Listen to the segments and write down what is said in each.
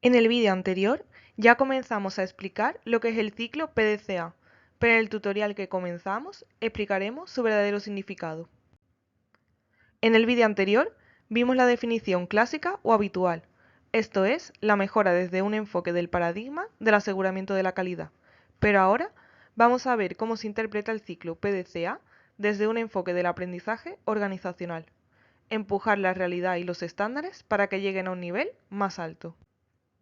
En el vídeo anterior ya comenzamos a explicar lo que es el ciclo PDCA, pero en el tutorial que comenzamos explicaremos su verdadero significado. En el vídeo anterior vimos la definición clásica o habitual, esto es, la mejora desde un enfoque del paradigma del aseguramiento de la calidad, pero ahora vamos a ver cómo se interpreta el ciclo PDCA desde un enfoque del aprendizaje organizacional, empujar la realidad y los estándares para que lleguen a un nivel más alto.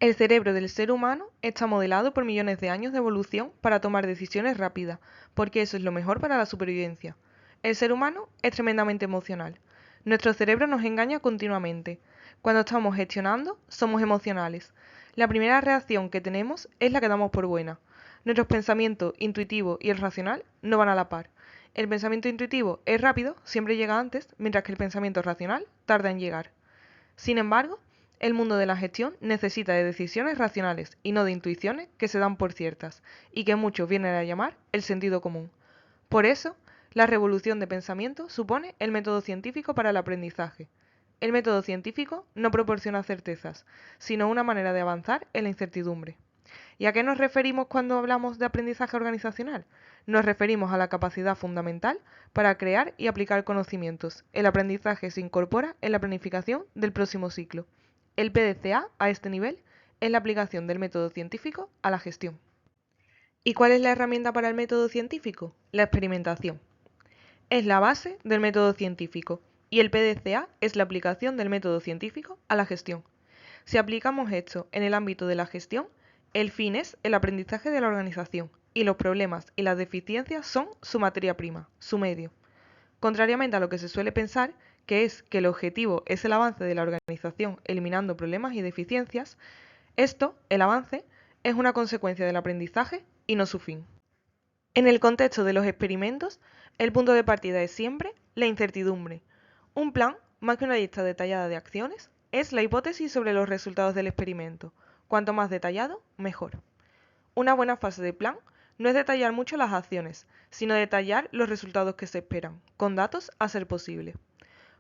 El cerebro del ser humano está modelado por millones de años de evolución para tomar decisiones rápidas, porque eso es lo mejor para la supervivencia. El ser humano es tremendamente emocional. Nuestro cerebro nos engaña continuamente. Cuando estamos gestionando, somos emocionales. La primera reacción que tenemos es la que damos por buena. Nuestros pensamientos intuitivo y el racional no van a la par. El pensamiento intuitivo es rápido, siempre llega antes, mientras que el pensamiento racional tarda en llegar. Sin embargo, el mundo de la gestión necesita de decisiones racionales y no de intuiciones que se dan por ciertas y que muchos vienen a llamar el sentido común. Por eso, la revolución de pensamiento supone el método científico para el aprendizaje. El método científico no proporciona certezas, sino una manera de avanzar en la incertidumbre. ¿Y a qué nos referimos cuando hablamos de aprendizaje organizacional? Nos referimos a la capacidad fundamental para crear y aplicar conocimientos. El aprendizaje se incorpora en la planificación del próximo ciclo. El PDCA, a este nivel, es la aplicación del método científico a la gestión. ¿Y cuál es la herramienta para el método científico? La experimentación. Es la base del método científico y el PDCA es la aplicación del método científico a la gestión. Si aplicamos esto en el ámbito de la gestión, el fin es el aprendizaje de la organización y los problemas y las deficiencias son su materia prima, su medio. Contrariamente a lo que se suele pensar, que es que el objetivo es el avance de la organización eliminando problemas y deficiencias, esto, el avance, es una consecuencia del aprendizaje y no su fin. En el contexto de los experimentos, el punto de partida es siempre la incertidumbre. Un plan, más que una lista detallada de acciones, es la hipótesis sobre los resultados del experimento. Cuanto más detallado, mejor. Una buena fase de plan no es detallar mucho las acciones, sino detallar los resultados que se esperan, con datos a ser posible.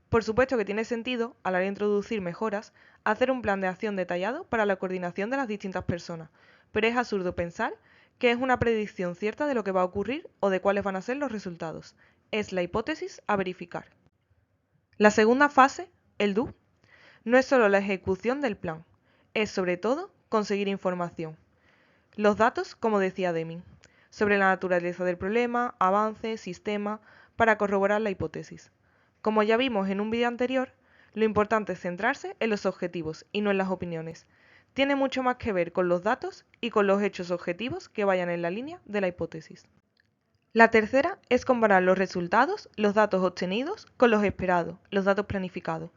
Por supuesto que tiene sentido, a la hora de introducir mejoras, hacer un plan de acción detallado para la coordinación de las distintas personas, pero es absurdo pensar que es una predicción cierta de lo que va a ocurrir o de cuáles van a ser los resultados. Es la hipótesis a verificar. La segunda fase, el do, no es solo la ejecución del plan, es sobre todo conseguir información. Los datos, como decía Deming, sobre la naturaleza del problema, avance, sistema, para corroborar la hipótesis. Como ya vimos en un vídeo anterior, lo importante es centrarse en los objetivos y no en las opiniones. Tiene mucho más que ver con los datos y con los hechos objetivos que vayan en la línea de la hipótesis. La tercera es comparar los resultados, los datos obtenidos, con los esperados, los datos planificados.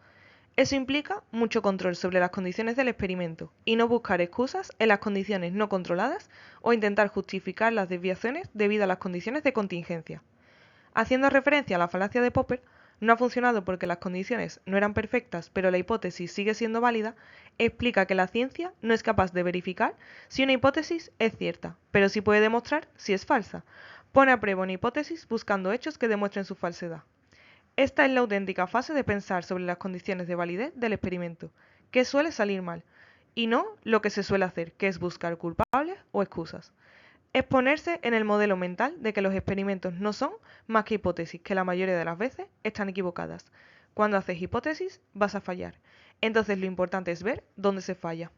Eso implica mucho control sobre las condiciones del experimento y no buscar excusas en las condiciones no controladas o intentar justificar las desviaciones debido a las condiciones de contingencia. Haciendo referencia a la falacia de Popper, no ha funcionado porque las condiciones no eran perfectas, pero la hipótesis sigue siendo válida, explica que la ciencia no es capaz de verificar si una hipótesis es cierta, pero sí puede demostrar si es falsa. Pone a prueba una hipótesis buscando hechos que demuestren su falsedad. Esta es la auténtica fase de pensar sobre las condiciones de validez del experimento, que suele salir mal, y no lo que se suele hacer, que es buscar culpables o excusas. Es ponerse en el modelo mental de que los experimentos no son más que hipótesis, que la mayoría de las veces están equivocadas. Cuando haces hipótesis vas a fallar. Entonces lo importante es ver dónde se falla.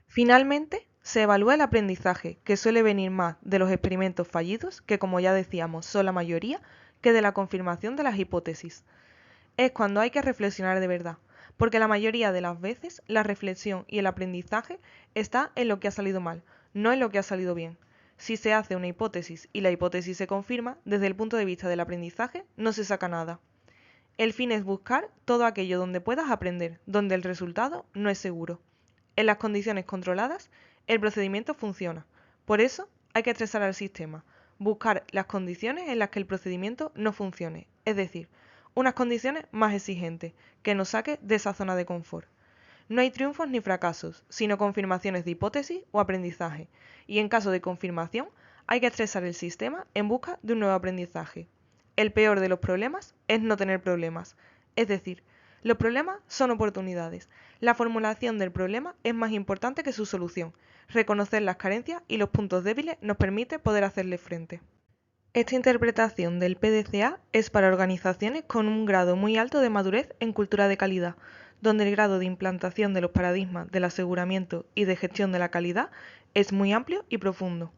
Finalmente, se evalúa el aprendizaje, que suele venir más de los experimentos fallidos, que como ya decíamos son la mayoría, que de la confirmación de las hipótesis. Es cuando hay que reflexionar de verdad, porque la mayoría de las veces la reflexión y el aprendizaje está en lo que ha salido mal, no en lo que ha salido bien. Si se hace una hipótesis y la hipótesis se confirma, desde el punto de vista del aprendizaje no se saca nada. El fin es buscar todo aquello donde puedas aprender, donde el resultado no es seguro. En las condiciones controladas, el procedimiento funciona. Por eso hay que estresar al sistema, buscar las condiciones en las que el procedimiento no funcione, es decir, unas condiciones más exigentes, que nos saque de esa zona de confort. No hay triunfos ni fracasos, sino confirmaciones de hipótesis o aprendizaje, y en caso de confirmación, hay que estresar el sistema en busca de un nuevo aprendizaje. El peor de los problemas es no tener problemas, es decir, Los problemas son oportunidades. La formulación del problema es más importante que su solución. Reconocer las carencias y los puntos débiles nos permite poder hacerle frente. Esta interpretación del PDCA es para organizaciones con un grado muy alto de madurez en cultura de calidad, donde el grado de implantación de los paradigmas del aseguramiento y de gestión de la calidad es muy amplio y profundo.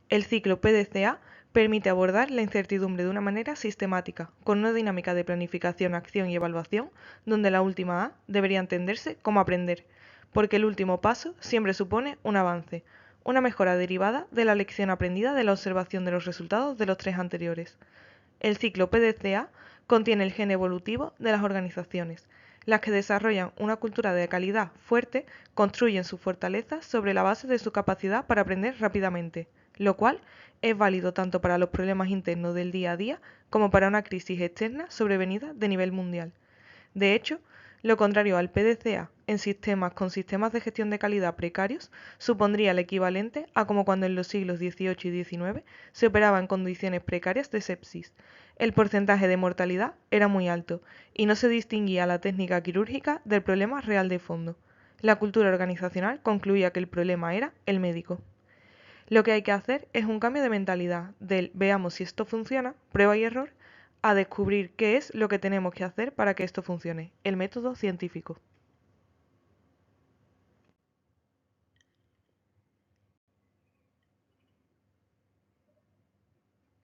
El ciclo PDCA permite abordar la incertidumbre de una manera sistemática, con una dinámica de planificación, acción y evaluación, donde la última A debería entenderse como aprender, porque el último paso siempre supone un avance, una mejora derivada de la lección aprendida de la observación de los resultados de los tres anteriores. El ciclo PDCA contiene el gen evolutivo de las organizaciones. Las que desarrollan una cultura de calidad fuerte construyen sus fortalezas sobre la base de su capacidad para aprender rápidamente, lo cual es válido tanto para los problemas internos del día a día como para una crisis externa sobrevenida de nivel mundial. De hecho, lo contrario al PDCA en sistemas con sistemas de gestión de calidad precarios supondría el equivalente a como cuando en los siglos XVIII y XIX se operaba en condiciones precarias de sepsis. El porcentaje de mortalidad era muy alto y no se distinguía la técnica quirúrgica del problema real de fondo. La cultura organizacional concluía que el problema era el médico. Lo que hay que hacer es un cambio de mentalidad del veamos si esto funciona, prueba y error, a descubrir qué es lo que tenemos que hacer para que esto funcione, el método científico.